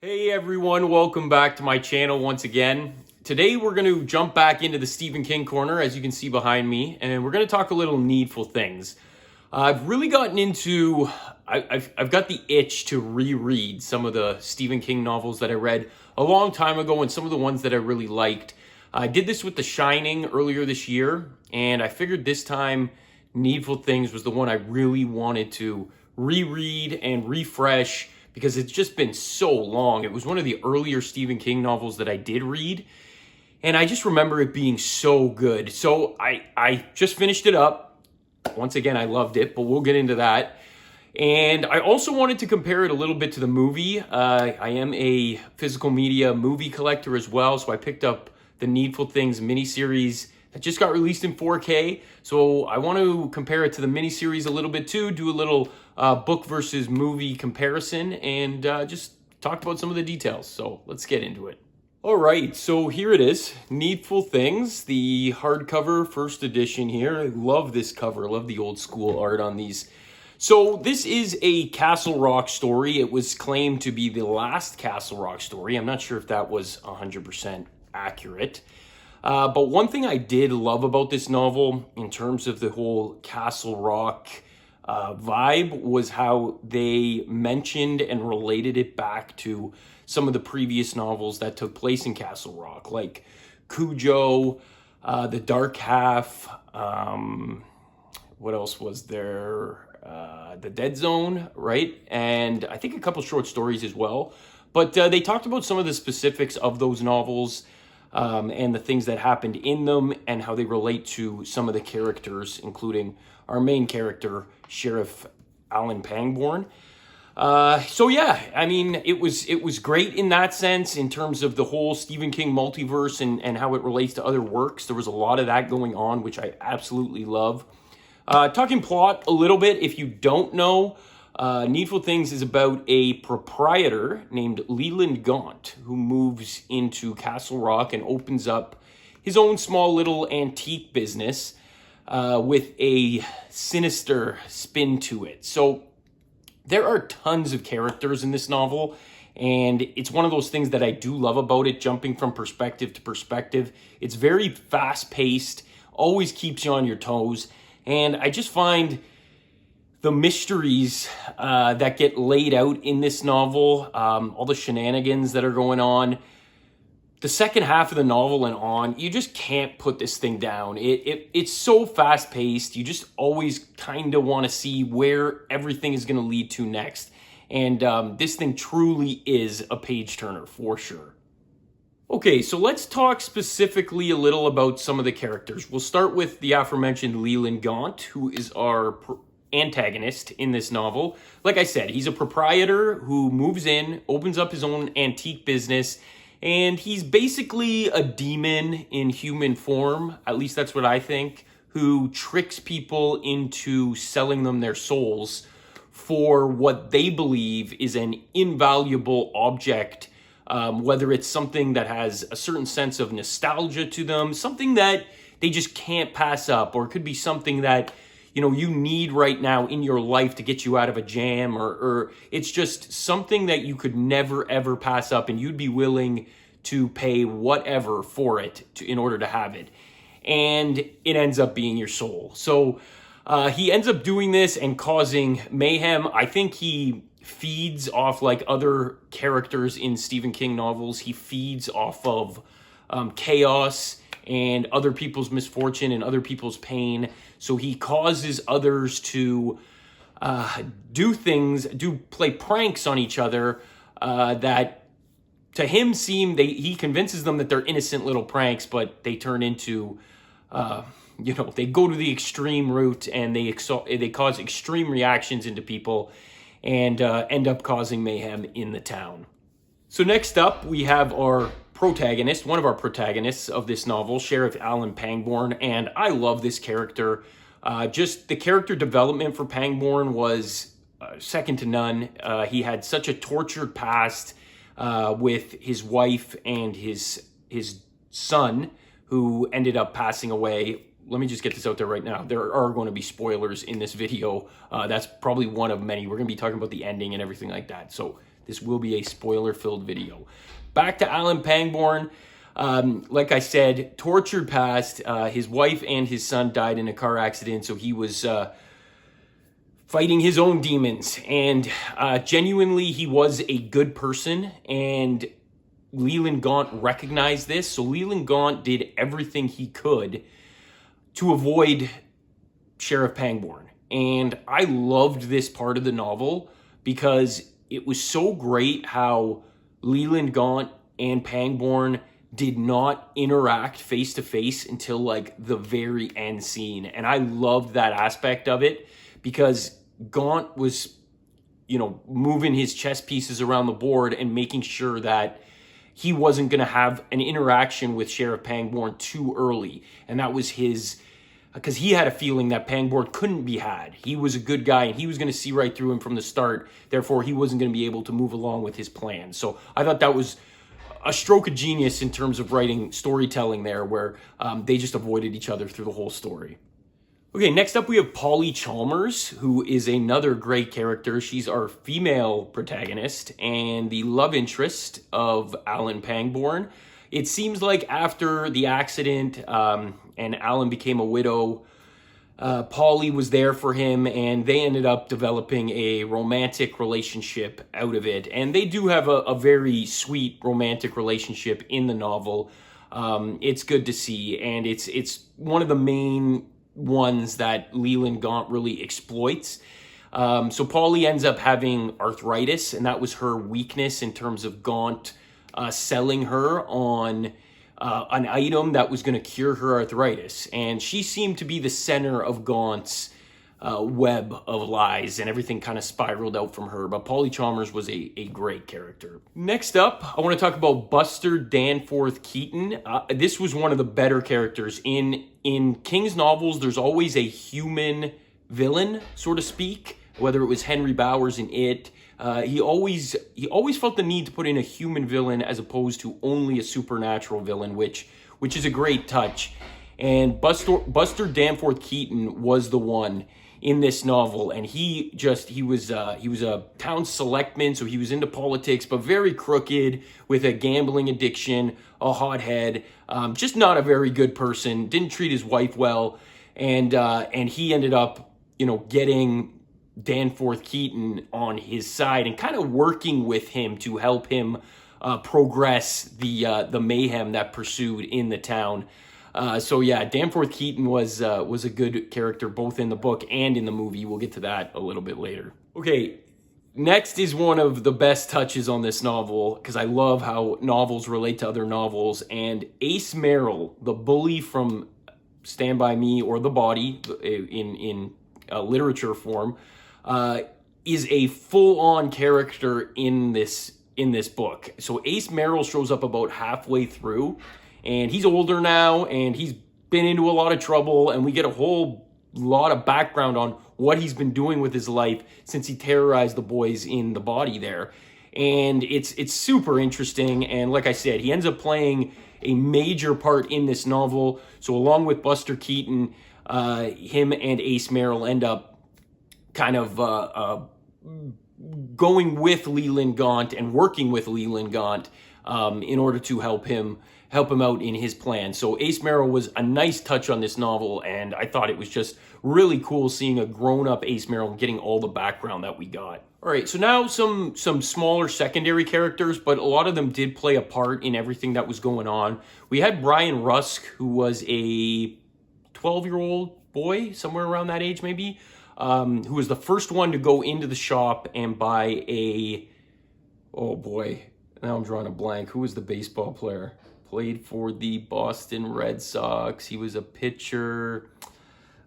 Hey everyone, welcome back to my channel once again. Today we're going to jump back into the Stephen King corner, as you can see behind me, and we're going to talk a little Needful things. I've really gotten into, I've got the itch to reread some of the Stephen King novels that I read a long time ago and some of the ones that I really liked. I did this with The Shining earlier this year, and I figured this time Needful Things was the one I really wanted to reread and refresh, because it's just been so long. It was one of the earlier Stephen King novels that I did read, and I just remember it being so good. So I just finished it up. Once again, I loved it, but we'll get into that. And I also wanted to compare it a little bit to the movie. I am a physical media movie collector as well, so I picked up the Needful Things miniseries that just got released in 4K. So I want to compare it to the miniseries a little bit too, do a little book versus movie comparison, and just talk about some of the details. So let's get into it. All right, so here it is, Needful Things, the hardcover first edition here. I love this cover. I love the old school art on these. So this is a Castle Rock story. It was claimed to be the last Castle Rock story. I'm not sure if that was 100% accurate. But one thing I did love about this novel in terms of the whole Castle Rock vibe was how they mentioned and related it back to some of the previous novels that took place in Castle Rock, like Cujo, The Dark Half, what else was there? The Dead Zone, right? And I think a couple short stories as well. But they talked about some of the specifics of those novels, and the things that happened in them and how they relate to some of the characters, including our main character, Sheriff Alan Pangborn. So yeah, I mean, it was great in that sense, in terms of the whole Stephen King multiverse and how it relates to other works. There was a lot of that going on, which I absolutely love. Talking plot a little bit, if you don't know, Needful Things is about a proprietor named Leland Gaunt who moves into Castle Rock and opens up his own small little antique business with a sinister spin to it. So there are tons of characters in this novel, and it's one of those things that I do love about it, jumping from perspective to perspective. It's very fast-paced, always keeps you on your toes, and I just find the mysteries that get laid out in this novel, all the shenanigans that are going on, the second half of the novel and on, you just can't put this thing down. It's so fast-paced. You just always kind of want to see where everything is going to lead to next. And this thing truly is a page-turner for sure. Okay, so let's talk specifically a little about some of the characters. We'll start with the aforementioned Leland Gaunt, who is our antagonist in this novel. Like I said, he's a proprietor who moves in, opens up his own antique business, and he's basically a demon in human form, at least that's what I think, who tricks people into selling them their souls for what they believe is an invaluable object, whether it's something that has a certain sense of nostalgia to them, something that they just can't pass up, or it could be something that you need right now in your life to get you out of a jam, or it's just something that you could never, ever pass up, and you'd be willing to pay whatever for it in order to have it. And it ends up being your soul. So he ends up doing this and causing mayhem. I think he feeds off, like other characters in Stephen King novels, he feeds off of chaos and other people's misfortune and other people's pain. So he causes others to play pranks on each other that to him he convinces them that they're innocent little pranks, but they turn into, they go to the extreme route, and they cause extreme reactions into people and end up causing mayhem in the town. So next up, we have our protagonist, one of our protagonists of this novel, Sheriff Alan Pangborn, and I love this character. Just the character development for Pangborn was second to none. He had such a tortured past with his wife and his son, who ended up passing away. Let me just get this out there right now. There are going to be spoilers in this video. That's probably one of many. We're going to be talking about the ending and everything like that. So this will be a spoiler-filled video. Back to Alan Pangborn. Like I said, tortured past. His wife and his son died in a car accident, so he was fighting his own demons. And genuinely, he was a good person, and Leland Gaunt recognized this. So Leland Gaunt did everything he could to avoid Sheriff Pangborn. And I loved this part of the novel because it was so great how Leland Gaunt and Pangborn did not interact face to face until like the very end scene. And I loved that aspect of it because Gaunt was, moving his chess pieces around the board and making sure that he wasn't going to have an interaction with Sheriff Pangborn too early. And that was because he had a feeling that Pangborn couldn't be had. He was a good guy and he was going to see right through him from the start. Therefore, he wasn't going to be able to move along with his plan. So I thought that was a stroke of genius in terms of writing storytelling there, where they just avoided each other through the whole story. Okay, next up we have Polly Chalmers, who is another great character. She's our female protagonist and the love interest of Alan Pangborn. It seems like after the accident and Alan became a widow, Polly was there for him, and they ended up developing a romantic relationship out of it. And they do have a very sweet romantic relationship in the novel. It's good to see, and it's one of the main ones that Leland Gaunt really exploits. So Polly ends up having arthritis, and that was her weakness in terms of Gaunt selling her on an item that was going to cure her arthritis. And she seemed to be the center of Gaunt's web of lies, and everything kind of spiraled out from her. But Polly Chalmers was a great character. Next up, I want to talk about Buster Danforth Keaton. This was one of the better characters. In King's novels, there's always a human villain, so to speak, whether it was Henry Bowers in It. He always felt the need to put in a human villain as opposed to only a supernatural villain, which is a great touch. And Buster Danforth Keaton was the one in this novel, and he was a town selectman, so he was into politics, but very crooked, with a gambling addiction, a hothead, just not a very good person. Didn't treat his wife well, and he ended up getting Danforth Keaton on his side and kind of working with him to help him progress the mayhem that pursued in the town. So yeah, Danforth Keaton was a good character both in the book and in the movie. We'll get to that a little bit later. Okay, next is one of the best touches on this novel, because I love how novels relate to other novels. And Ace Merrill, the bully from Stand By Me, or The Body in literature form, is a full-on character in this book. So Ace Merrill shows up about halfway through, and he's older now, and he's been into a lot of trouble, and we get a whole lot of background on what he's been doing with his life since he terrorized the boys in The Body there. And it's super interesting, and like I said, he ends up playing a major part in this novel. So along with Buster Keaton, him and Ace Merrill end up kind of going with Leland Gaunt and working with Leland Gaunt in order to help him out in his plan. So Ace Merrill was a nice touch on this novel, and I thought it was just really cool seeing a grown-up Ace Merrill getting all the background that we got. All right, so now some smaller secondary characters, but a lot of them did play a part in everything that was going on. We had Brian Rusk, who was a 12-year-old boy, somewhere around that age maybe, who was the first one to go into the shop and buy oh boy, now I'm drawing a blank. Who was the baseball player? Played for the Boston Red Sox. He was a pitcher.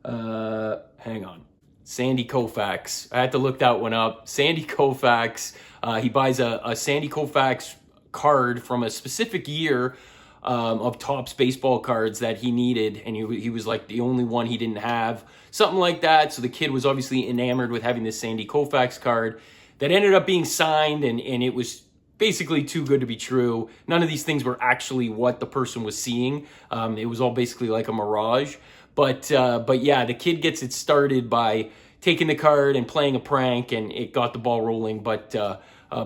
Hang on. Sandy Koufax. I had to look that one up. Sandy Koufax. He buys a Sandy Koufax card from a specific year of Topps baseball cards that he needed, and he was like the only one he didn't have. Something like that. So the kid was obviously enamored with having this Sandy Koufax card that ended up being signed, and it was basically too good to be true. None of these things were actually what the person was seeing. It was all basically like a mirage. But yeah, the kid gets it started by taking the card and playing a prank, and it got the ball rolling. But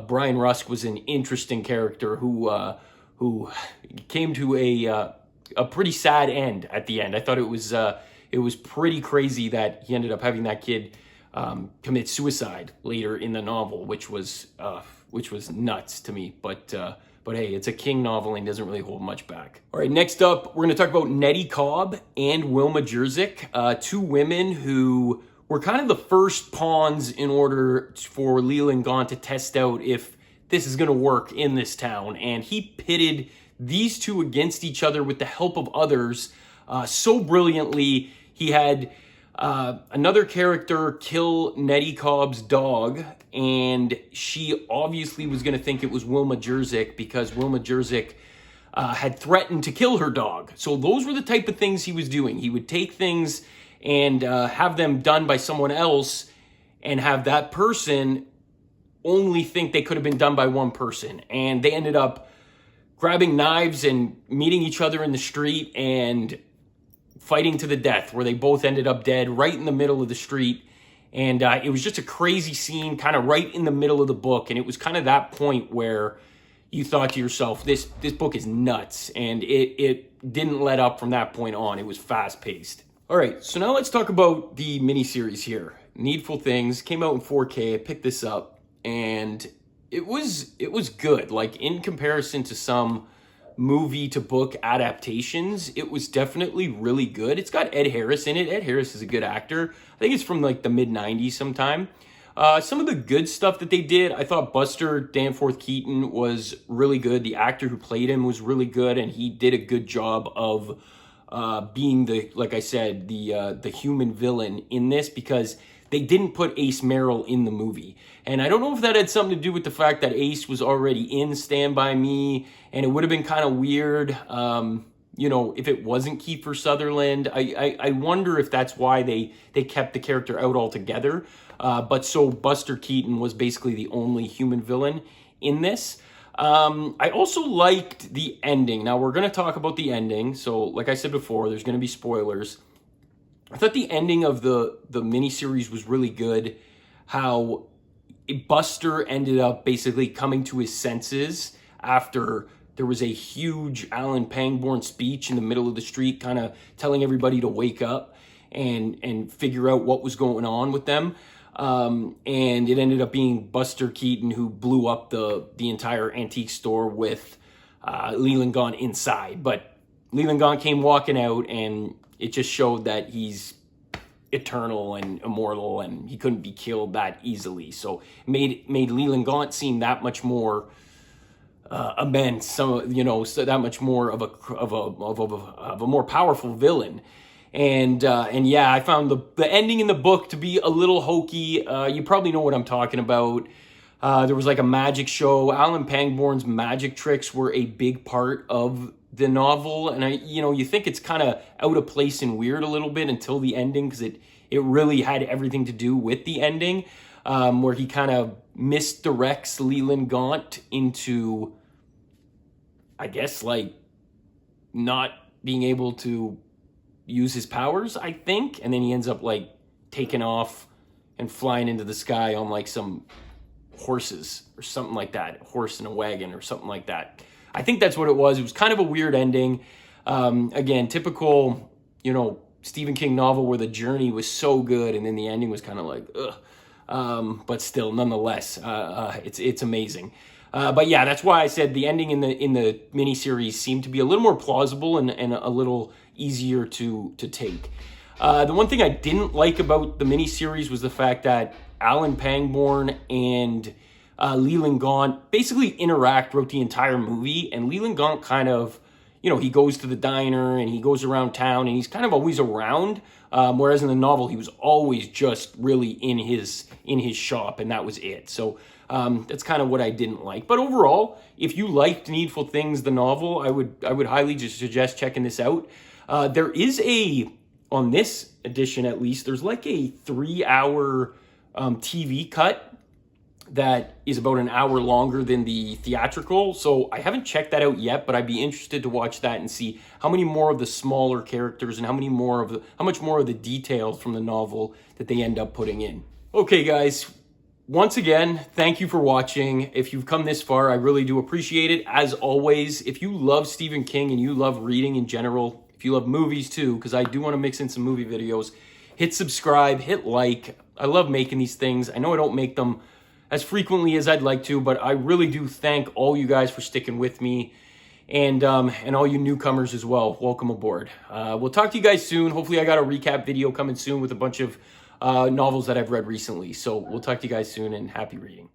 Brian Rusk was an interesting character who came to a pretty sad end at the end. I thought it was pretty crazy that he ended up having that kid commit suicide later in the novel, which was nuts to me. But hey, it's a King novel and doesn't really hold much back. All right, next up, we're going to talk about Nettie Cobb and Wilma Jerzyk, two women who were kind of the first pawns in order for Leland Gaunt to test out if this is going to work in this town. And he pitted these two against each other with the help of others so brilliantly. He had another character kill Nettie Cobb's dog, and she obviously was going to think it was Wilma Jerzyk because Wilma Jerzyk had threatened to kill her dog. So those were the type of things he was doing. He would take things and have them done by someone else and have that person only think they could have been done by one person. And they ended up grabbing knives and meeting each other in the street and fighting to the death, where they both ended up dead right in the middle of the street. And it was just a crazy scene, kind of right in the middle of the book. And it was kind of that point where you thought to yourself, this book is nuts. And it didn't let up from that point on. It was fast-paced. All right, so now let's talk about the miniseries here. Needful Things came out in 4K. I picked this up, and it was good. Like, in comparison to some movie to book adaptations, it was definitely really good. It's got Ed Harris in it. Ed Harris is a good actor. I think it's from like the mid-90s sometime. Some of the good stuff that they did, I thought Buster Danforth Keaton was really good. The actor who played him was really good, and he did a good job of being like I said, the human villain in this, because they didn't put Ace Merrill in the movie. And I don't know if that had something to do with the fact that Ace was already in Stand By Me, and it would have been kind of weird, if it wasn't Kiefer Sutherland. I wonder if that's why they kept the character out altogether. But so Buster Keaton was basically the only human villain in this. I also liked the ending. Now, we're going to talk about the ending. So, like I said before, there's going to be spoilers. I thought the ending of the miniseries was really good. How Buster ended up basically coming to his senses after there was a huge Alan Pangborn speech in the middle of the street, kind of telling everybody to wake up and figure out what was going on with them. And it ended up being Buster Keaton who blew up the entire antique store with Leland Gaunt inside. But Leland Gaunt came walking out, and it just showed that he's eternal and immortal, and he couldn't be killed that easily. So it made Leland Gaunt seem that much more immense. So that much more of a more powerful villain. And yeah, I found the ending in the book to be a little hokey. You probably know what I'm talking about. There was like a magic show. Alan Pangborn's magic tricks were a big part of the novel, and you think it's kind of out of place and weird a little bit until the ending, because it really had everything to do with the ending, where he kind of misdirects Leland Gaunt into, I guess, like not being able to use his powers, I think, and then he ends up like taking off and flying into the sky on like some horses or something like that, a horse in a wagon or something like that. I think that's what it was. It was kind of a weird ending. Again, typical, Stephen King novel where the journey was so good and then the ending was kind of like, ugh. But still, nonetheless, it's amazing. But yeah, that's why I said the ending in the miniseries seemed to be a little more plausible and a little easier to take. The one thing I didn't like about the miniseries was the fact that Alan Pangborn and Leland Gaunt basically interact throughout the entire movie, and Leland Gaunt kind of, he goes to the diner and he goes around town and he's kind of always around, whereas in the novel he was always just really in his shop, and that was it. So that's kind of what I didn't like. But overall, if you liked Needful Things, the novel, I would highly just suggest checking this out. There is on this edition at least, there's like a 3-hour TV cut that is about an hour longer than the theatrical. So I haven't checked that out yet, but I'd be interested to watch that and see how many more of the smaller characters and how much more of the details from the novel that they end up putting in. Okay, guys, once again, thank you for watching. If you've come this far, I really do appreciate it. As always, if you love Stephen King and you love reading in general, if you love movies too, because I do want to mix in some movie videos, hit subscribe, hit like. I love making these things. I know I don't make them as frequently as I'd like to, but I really do thank all you guys for sticking with me, and all you newcomers as well. Welcome aboard. We'll talk to you guys soon. Hopefully I got a recap video coming soon with a bunch of novels that I've read recently. So we'll talk to you guys soon, and happy reading.